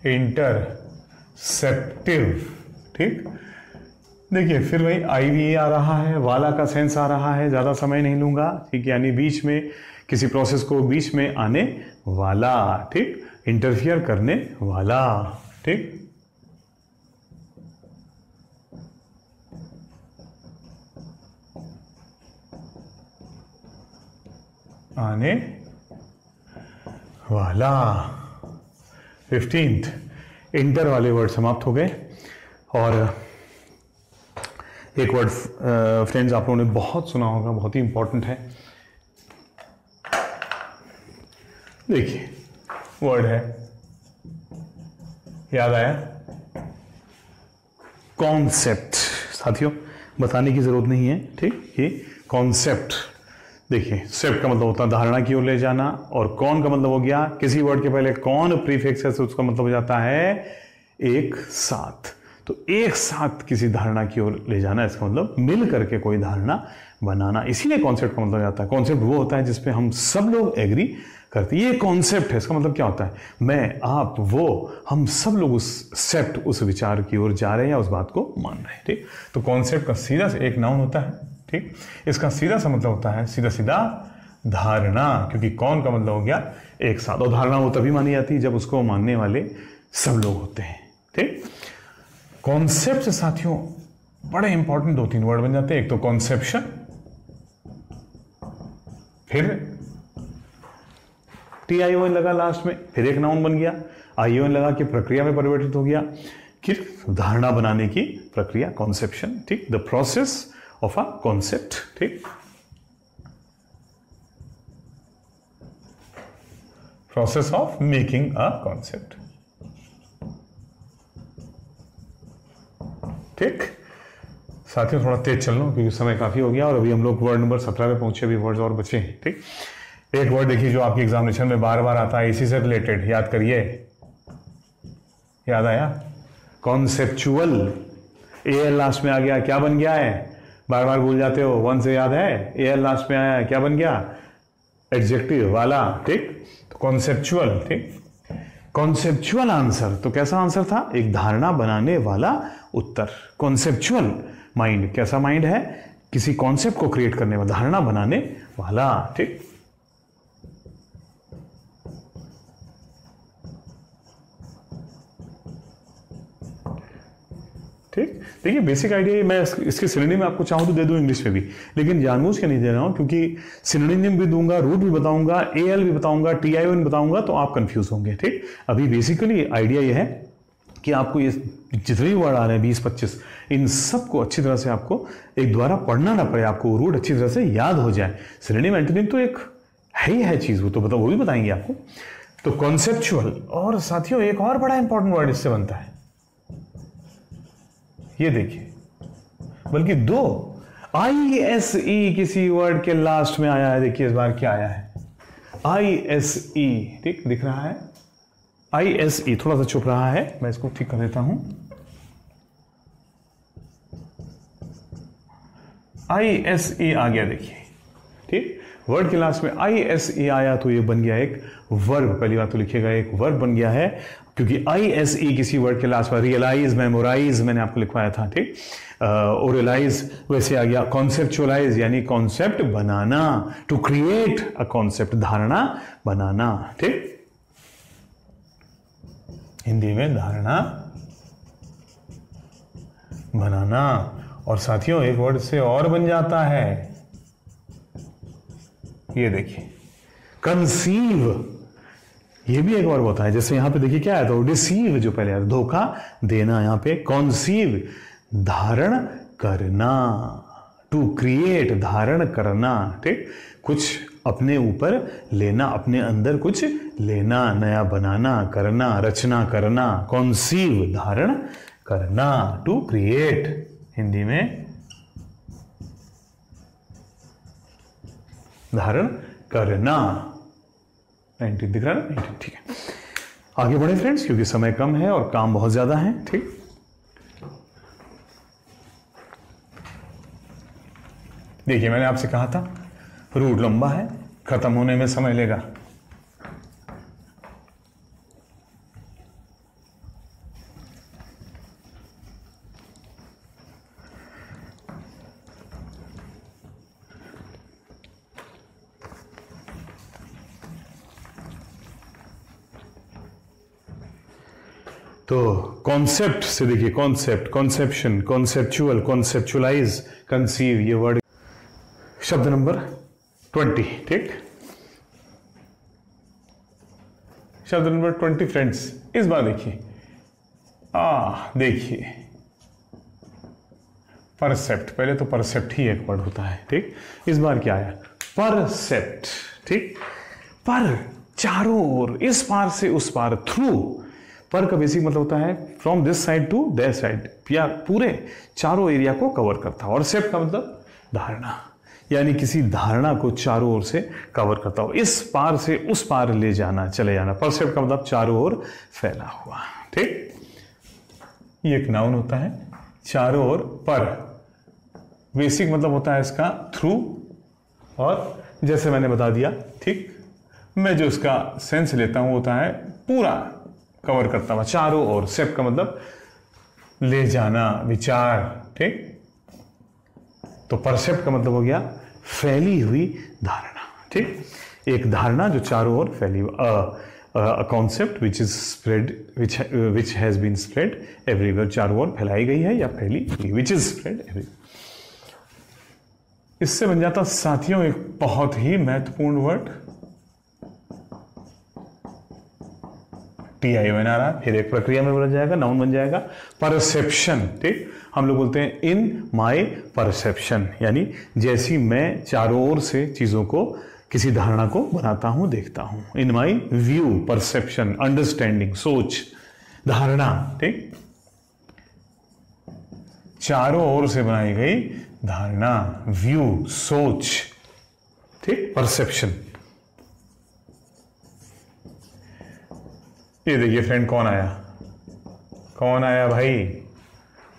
इंटरसेप्टिव, ठीक। देखिए फिर वही IVA आ रहा है, वाला का सेंस आ रहा है, ज्यादा समय नहीं लूंगा, ठीक। यानी बीच में, किसी प्रोसेस को बीच में आने वाला, ठीक, इंटरफियर करने वाला, ठीक। आने वाला। 15th, इंटर वाले वर्ड समाप्त हो गए। और एक वर्ड फ्रेंड्स आप लोगों ने बहुत सुना होगा, बहुत ही इंपॉर्टेंट है, देखिए वर्ड है, याद आया, कॉन्सेप्ट। साथियों बताने की जरूरत नहीं है, ठीक। ये कॉन्सेप्ट, देखिए सेप्ट का मतलब होता है धारणा की ओर ले जाना, और कौन का मतलब हो गया, किसी वर्ड के पहले कौन प्रीफिक्स है तो उसका मतलब हो जाता है एक साथ। तो एक साथ किसी धारणा की ओर ले जाना, इसका मतलब मिल करके कोई धारणा बनाना। इसीलिए कॉन्सेप्ट का मतलब आता है, कॉन्सेप्ट वो होता है जिसपे हम सब लोग एग्री करते हैं। ये कॉन्सेप्ट है, इसका मतलब क्या होता है, मैं, आप, वो, हम सब लोग उस सेप्ट, उस विचार की ओर जा रहे हैं या उस बात को मान रहे हैं। ठीक, तो कॉन्सेप्ट का सीधा से एक नाउन होता है। ठीक, इसका सीधा सा मतलब होता है सीधा सीधा धारणा, क्योंकि कौन का मतलब हो गया एक साथ, और धारणा वो तभी मानी जाती है जब उसको मानने वाले सब लोग होते हैं। ठीक, कॉन्सेप्ट से साथियों बड़े इंपॉर्टेंट 2-3 वर्ड बन जाते हैं। एक तो कॉन्सेप्शन, फिर TION लगा लास्ट में, फिर एक नाउन बन गया, ION लगा कि प्रक्रिया में परिवर्तित हो गया, फिर धारणा बनाने की प्रक्रिया, कॉन्सेप्शन। ठीक, the process of a concept. ठीक, process of making a concept. ठीक, साथियों थोड़ा तेज चल लो क्योंकि समय काफी हो गया और अभी हम लोग वर्ड नंबर 17 पे पहुंचे, अभी वर्ड्स और बचे हैं। ठीक, एक वर्ड देखिए जो आपकी एग्जामिनेशन में बार बार आता है, इसी से रिलेटेड, याद करिए, याद आया, कॉन्सेप्चुअल। AL लास्ट में आ गया, क्या बन गया है, बार बार भूल जाते हो, 1 से याद है, AL लास्ट में आया है, क्या बन गया, एडजेक्टिव वाला। ठीक, तो कॉन्सेप्चुअल। ठीक, कॉन्सेप्चुअल आंसर, तो कैसा आंसर था, एक धारणा बनाने वाला उत्तर। कॉन्सेप्चुअल माइंड, कैसा माइंड है, किसी कॉन्सेप्ट को क्रिएट करने वाला, धारणा बनाने वाला। ठीक, ठीक, देखिए बेसिक आइडिया, मैं इसके सिनोनिम आपको चाहूं तो दे दूं इंग्लिश में भी, लेकिन जानबूझ के नहीं दे रहा हूं क्योंकि सिनोनिम भी दूंगा, रूट भी बताऊंगा, AL भी बताऊंगा, TION बताऊंगा तो आप कंफ्यूज होंगे। ठीक, अभी बेसिकली आइडिया यह है कि आपको ये जितने भी वर्ड आ रहे हैं 20-25, इन सबको अच्छी तरह से आपको एक द्वारा पढ़ना ना पड़े, आपको रूट अच्छी तरह से याद हो जाए। सिनोनिम एंटोनिम तो एक है चीज, वो तो वो भी बताएंगे आपको। तो कॉन्सेप्चुअल, और साथियों एक और बड़ा इंपॉर्टेंट वर्ड इससे बनता है, ये देखिए, बल्कि 2 ISE किसी वर्ड के लास्ट में आया है। देखिए इस बार क्या आया है, ISE। ठीक, दिख रहा है ISE, थोड़ा सा छुप रहा है, मैं इसको ठीक कर देता हूं। ISE आ गया, देखिए। ठीक, वर्ड के लास्ट में ISE आया तो ये बन गया एक वर्ब। पहली बात तो लिखिएगा, एक वर्ब बन गया है, क्योंकि ISE किसी वर्ड के लास्ट में, रियलाइज, मेमोराइज मैंने आपको लिखवाया था। ठीक, ओरलाइज वैसे आ गया, कॉन्सेप्चुअलाइज यानी कॉन्सेप्ट बनाना, टू क्रिएट अ कॉन्सेप्ट, धारणा बनाना। ठीक, हिंदी में धारणा बनाना। और साथियों एक वर्ड से और बन जाता है, ये देखिए, कंसीव। ये भी एक वर्ब होता है, जैसे यहां पे देखिए क्या है, तो डिसीव जो पहले आया, धोखा देना, यहां पे कॉन्सीव, धारण करना, टू क्रिएट, धारण करना। ठीक, कुछ अपने ऊपर लेना, अपने अंदर कुछ लेना, नया बनाना, करना, रचना करना, कॉन्सीव, धारण करना, टू क्रिएट, हिंदी में धारण करना। 19 दिख रहा है ना, 19, ठीक है। आगे बढ़े फ्रेंड्स, क्योंकि समय कम है और काम बहुत ज्यादा है। ठीक, देखिए मैंने आपसे कहा था रूट लंबा है, खत्म होने में समय लेगा। तो कॉन्सेप्ट से देखिए, concept, conception, conceptual, conceptualise, conceive, ये वर्ड। शब्द नंबर 20। ठीक, शब्द नंबर 20 फ्रेंड्स, इस बार देखिए, देखिए परसेप्ट, पहले तो परसेप्ट ही एक वर्ड होता है। ठीक, इस बार क्या आया, परसेप्ट। ठीक, पर, चारों ओर, इस पार से उस पार, थ्रू। पर का बेसिक मतलब होता है from this side to that side, या पूरे चारों एरिया को कवर करता है। और सेप्ट का मतलब धारणा, यानी किसी धारणा को चारों ओर से कवर करता हो, इस पार से उस पार ले जाना, चले जाना। परसेप्ट का मतलब चारों ओर फैला हुआ। ठीक, ये एक नाउन होता है, चारों ओर, पर बेसिक मतलब होता है इसका थ्रू, और जैसे मैंने बता दिया, ठीक, मैं जो इसका सेंस लेता हूं होता है पूरा कवर करता हुआ, चारों ओर। सेप्ट का मतलब ले जाना, विचार, ठीक। तो परसेप्ट का मतलब हो गया फैली हुई धारणा, ठीक। एक धारणा जो चारों ओर फैली, a concept which is spread, which has been spread everywhere, चारों ओर फैलाई गई है या फैली हुई, which is spread everywhere। इससे बन जाता साथियों एक बहुत ही महत्वपूर्ण वर्ड, TI बना रहा, फिर एक प्रक्रिया में बन जाएगा, नाउन बन जाएगा, परसेप्शन, ठीक। हम लोग बोलते हैं इन माई परसेप्शन, यानी जैसी मैं चारों ओर से चीजों को, किसी धारणा को बनाता हूं, देखता हूं। इन माई व्यू, परसेप्शन, अंडरस्टैंडिंग, सोच, धारणा, ठीक। चारों ओर से बनाई गई धारणा, व्यू, सोच, ठीक, परसेप्शन। ये देखिए फ्रेंड, कौन आया, कौन आया भाई,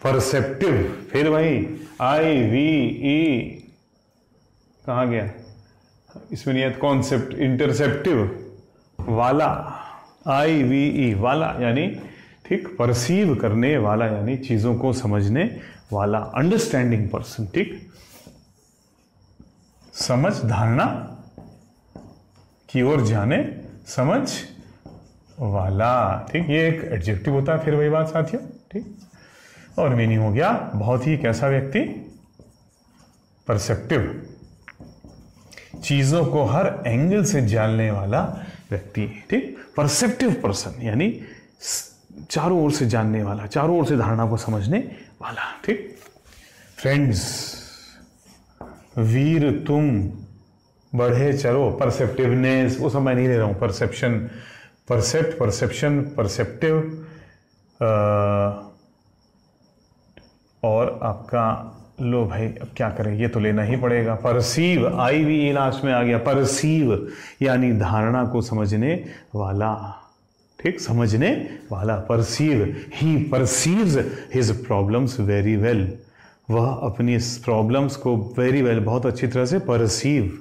परसेप्टिव। फिर भाई IVE कहां गया, इसमें नहीं है, कॉन्सेप्ट, इंटरसेप्टिव वाला, IVE वाला, यानी ठीक, परसीव करने वाला, यानी चीजों को समझने वाला, अंडरस्टैंडिंग पर्सन, ठीक। समझ, धारणा की ओर जाने, समझ वाला, ठीक। ये एक एडजेक्टिव होता है, फिर वही बात साथियों, ठीक। और मीनिंग हो गया बहुत ही कैसा व्यक्ति, परसेप्टिव, चीजों को हर एंगल से जानने वाला व्यक्ति, ठीक। परसेप्टिव पर्सन यानी चारों ओर से जानने वाला, चारों ओर से धारणा को समझने वाला, ठीक। फ्रेंड्स, वीर तुम बढ़े चलो, परसेप्टिवनेस, वो सब मैं नहीं ले रहा हूं, परसेप्शन, परसेप्ट, परसेप्शन, परसेप्टिव, और आपका लो भाई, अब क्या करें, ये तो लेना ही पड़ेगा, परसीव, IVE लास्ट में आ गया, परसीव यानी धारणा को समझने वाला, ठीक, समझने वाला, perceive, he perceives his problems very well, वह अपनी प्रॉब्लम्स को वेरी वेल, बहुत अच्छी तरह से, परसीव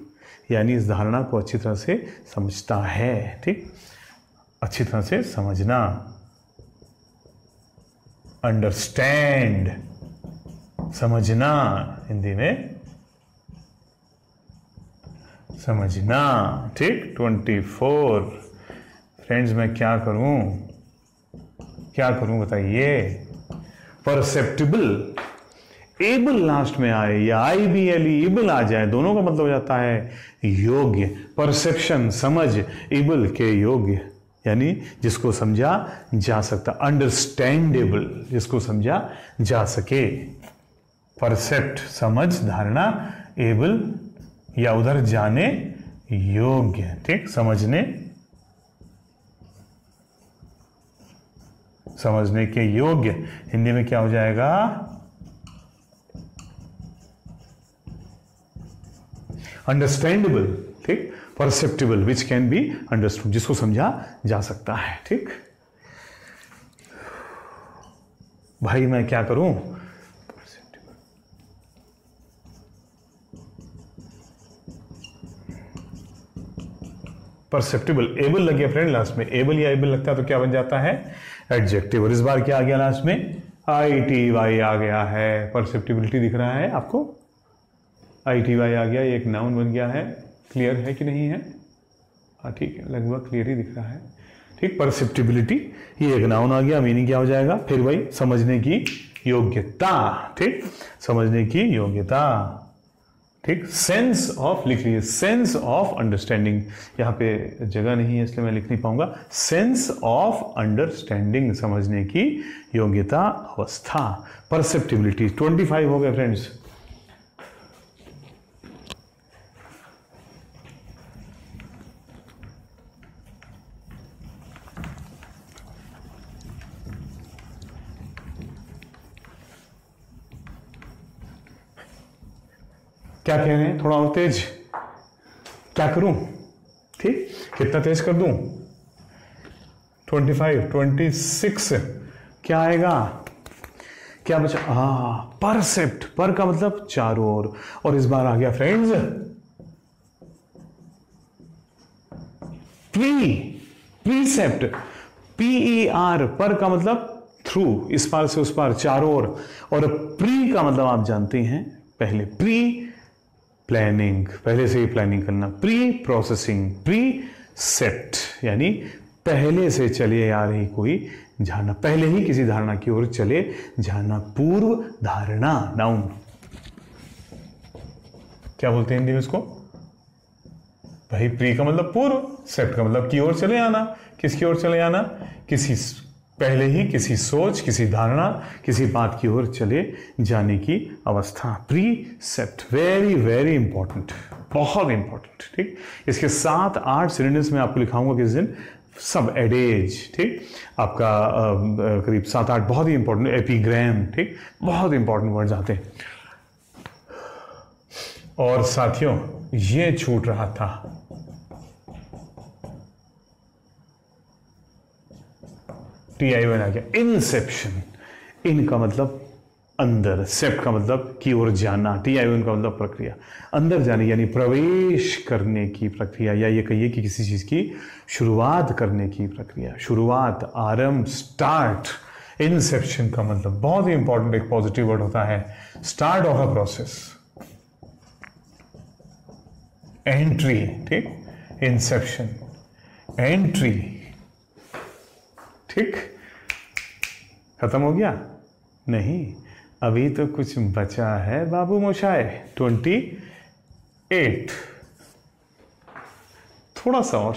यानी इस धारणा को अच्छी तरह से समझता है, ठीक, अच्छी तरह से समझना, अंडरस्टैंड, समझना, हिंदी में समझना, ठीक। 24 फ्रेंड्स, मैं क्या करूं, क्या करूं बताइए, परसेप्टिबल, एबल लास्ट में आए या IBLE एबल आ जाए, दोनों का मतलब हो जाता है योग्य, परसेप्शन समझ, एबल के योग्य यानी जिसको समझा जा सकता, अंडरस्टैंडेबल जिसको समझा जा सके, परसेप्ट समझ, धारणा, एबल या उधर जाने योग्य, ठीक, समझने, समझने के योग्य, हिंदी में क्या हो जाएगा, अंडरस्टैंडेबल, ठीक, perceptible which can be understood, जिसको समझा जा सकता है, ठीक। भाई मैं क्या करूं, परसेप्टिबल, एबल लग गया फ्रेंड लास्ट में, एबल या एबल लगता है तो क्या बन जाता है, एडजेक्टिव। और इस बार क्या आ गया लास्ट में, ITY आ गया है, परसेप्टिबिलिटी दिख रहा है आपको, ITY आ गया, ये एक नाउन बन गया है, क्लियर है कि नहीं है, हाँ ठीक है, लगभग क्लियर ही दिख रहा है, ठीक। परसेप्टिबिलिटी ये एक नाउन आ गया, मीनिंग क्या हो जाएगा, फिर भाई समझने की योग्यता, ठीक, समझने की योग्यता, ठीक। सेंस ऑफ लिख लीजिए, सेंस ऑफ अंडरस्टैंडिंग, यहाँ पे जगह नहीं है इसलिए मैं लिख नहीं पाऊंगा, सेंस ऑफ अंडरस्टैंडिंग, समझने की योग्यता, अवस्था, परसेप्टिबिलिटी। 25 हो गए फ्रेंड्स। क्या कह रहे हैं, थोड़ा और तेज, क्या करूं, ठीक, कितना तेज कर दूं, 25, 26 क्या आएगा, क्या बचा? परसेप्ट। पर का मतलब चारों ओर। और इस बार आ गया फ्रेंड्स प्रीसेप्ट। PER। पर का मतलब थ्रू, इस पार से उस पार, चारों ओर। और प्री का मतलब आप जानते हैं, पहले प्री प्लानिंग, पहले से ही प्लानिंग करना। Pre processing. प्री सेप्ट यानी पहले से चले आ रही कोई धारणा, पहले ही किसी धारणा की ओर चले जाना। पूर्व धारणा, नाउन। क्या बोलते हैं हिंदी में इसको भाई? प्री का मतलब पूर्व, सेप्ट का मतलब की ओर चले आना। किसकी ओर चले आना? किसी पहले ही किसी सोच, किसी धारणा, किसी बात की ओर चले जाने की अवस्था। प्री सेप्ट, वेरी वेरी इंपॉर्टेंट, बहुत इंपॉर्टेंट। ठीक, इसके 7-8 सिनोनिम्स में आपको लिखाऊंगा किस दिन, सब एडेज। ठीक, आपका करीब 7-8 बहुत ही इंपॉर्टेंट। एपिग्राम, ठीक, बहुत इंपॉर्टेंट वर्ड्स आते हैं। और साथियों ये छूट रहा था, TION आ गया, इंसेप्शन। इन का मतलब अंदर, सेप्ट का मतलब की ओर जाना, TION का मतलब प्रक्रिया, अंदर जाने यानी प्रवेश करने की प्रक्रिया, या ये कहिए कि किसी चीज की शुरुआत करने की प्रक्रिया। शुरुआत, आरंभ, स्टार्ट। इंसेप्शन का मतलब बहुत ही इंपॉर्टेंट एक पॉजिटिव वर्ड होता है, start of a process. Entry, ठीक, इंसेप्शन, एंट्री। ठीक, खत्म हो गया? नहीं, अभी तो कुछ बचा है बाबू मोशाय। 28, थोड़ा सा और,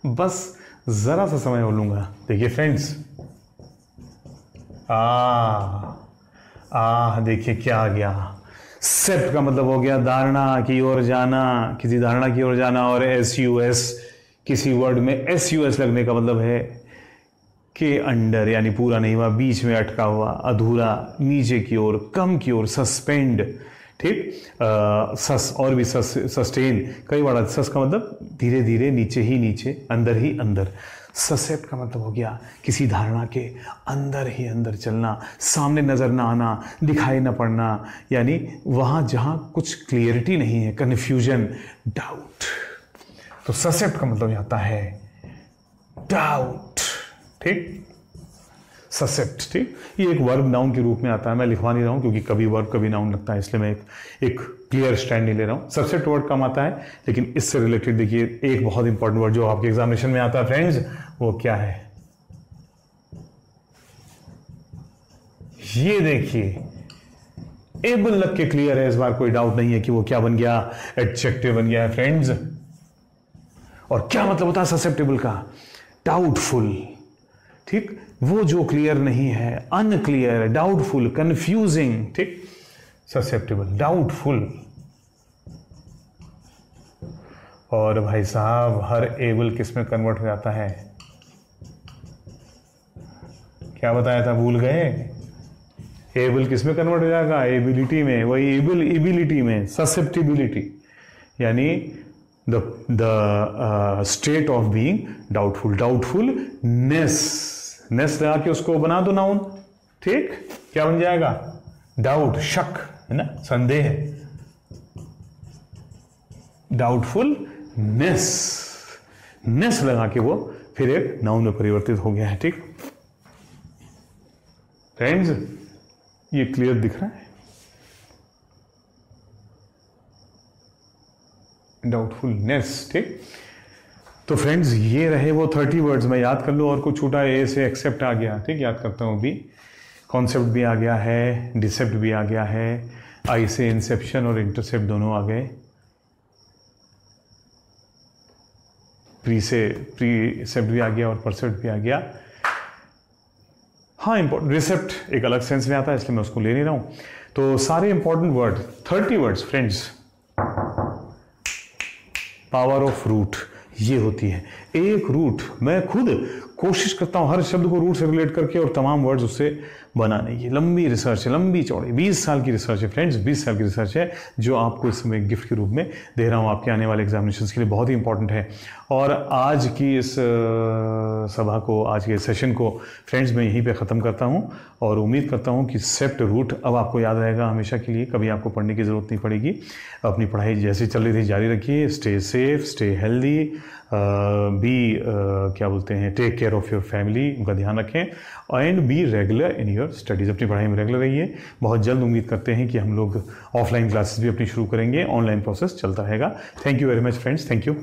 बस जरा सा समय और लूंगा। देखिए फ्रेंड्स, देखिए क्या आ गया। सेप्ट का मतलब हो गया धारणा की ओर जाना, किसी धारणा की ओर जाना। और SUS, किसी वर्ड में SUS लगने का मतलब है के अंडर, यानी पूरा नहीं हुआ, बीच में अटका हुआ, अधूरा, नीचे की ओर, कम की ओर, सस्पेंड। ठीक, सस और भी सस्टेन, कई बार सस का मतलब धीरे धीरे, नीचे ही नीचे, अंदर ही अंदर। ससेप्ट का मतलब हो गया किसी धारणा के अंदर ही अंदर चलना, सामने नजर ना आना, दिखाई ना पड़ना, यानी वहां जहां कुछ क्लियरिटी नहीं है, कन्फ्यूजन, डाउट। तो ससेप्ट का मतलब आता है डाउट। ठीक, ससेप्ट। ठीक, ये एक वर्ब नाउन के रूप में आता है। मैं लिखवा नहीं रहा हूं क्योंकि कभी वर्ब कभी नाउन लगता है, इसलिए मैं एक क्लियर स्टैंड नहीं ले रहा हूं। ससेप्ट वर्ड कम आता है, लेकिन इससे रिलेटेड देखिए एक बहुत इंपॉर्टेंट वर्ड जो आपके एग्जामिनेशन में आता है फ्रेंड्स, वो क्या है? ये देखिए, एबल लग के क्लियर है, इस बार कोई डाउट नहीं है कि वो क्या बन गया, एडजेक्टिव बन गया है फ्रेंड्स। और क्या मतलब होता है ससेप्टेबल का? डाउटफुल। ठीक, वो जो क्लियर नहीं है, अनक्लियर, डाउटफुल, कंफ्यूजिंग। ठीक, ससेप्टेबल, डाउटफुल। और भाई साहब, हर एबल किस में कन्वर्ट हो जाता है? क्या बताया था, भूल गए? एबल किस में कन्वर्ट हो जाएगा? एबिलिटी में। वही एबल, एबिलिटी में, ससेप्टिबिलिटी, यानी the state of being doubtful. Doubtfulness, ness लगा के उसको बना दो नाउन। ठीक, क्या बन जाएगा? डाउट, शक, है ना, संदेह। डाउटफुलनेस, नेस लगा के वो फिर एक नाउन में परिवर्तित हो गया है। ठीक फ्रेंड्स, ये क्लियर दिख रहा है? डाउटफुलनेस। ठीक, तो फ्रेंड्स ये रहे वो 30 वर्ड्स। मैं याद कर लूँ और कुछ छूटा? ए से एक्सेप्ट आ गया। ठीक, याद करता हूँ अभी। कॉन्सेप्ट भी आ गया है, डिसेप्ट भी आ गया है, आई से इंसेप्शन और इंटरसेप्ट दोनों आ गए, प्रीसेप्ट भी आ गया और परसेप्ट भी आ गया। हाँ, इंपॉर्टेंट रिसेप्ट एक अलग सेंस में आता है, इसलिए मैं उसको ले नहीं रहा हूँ। तो सारे important word, 30 words friends. Power of root ये होती है। एक रूट, मैं खुद कोशिश करता हूँ हर शब्द को रूट से रिलेट करके और तमाम वर्ड्स उससे बनाने की। लंबी रिसर्च है, लंबी चौड़ी 20 साल की रिसर्च है फ्रेंड्स, 20 साल की रिसर्च है जो आपको इस समय गिफ्ट के रूप में दे रहा हूँ आपके आने वाले एग्जामिनेशन के लिए, बहुत ही इंपॉर्टेंट है। और आज की इस सभा को, आज के सेशन को फ्रेंड्स मैं यहीं पे ख़त्म करता हूँ और उम्मीद करता हूँ कि सेप्ट रूट अब आपको याद रहेगा हमेशा के लिए, कभी आपको पढ़ने की ज़रूरत नहीं पड़ेगी। अपनी पढ़ाई जैसी चल रही थी जारी रखिए, स्टे सेफ, स्टे हेल्दी, क्या बोलते हैं, take care of your family, उनका ध्यान रखें, and be regular in your studies, अपनी पढ़ाई में रेगुलर रहिए। बहुत जल्द उम्मीद करते हैं कि हम लोग ऑफलाइन क्लासेस भी अपनी शुरू करेंगे, ऑनलाइन प्रोसेस चलता रहेगा। Thank you very much friends, thank you.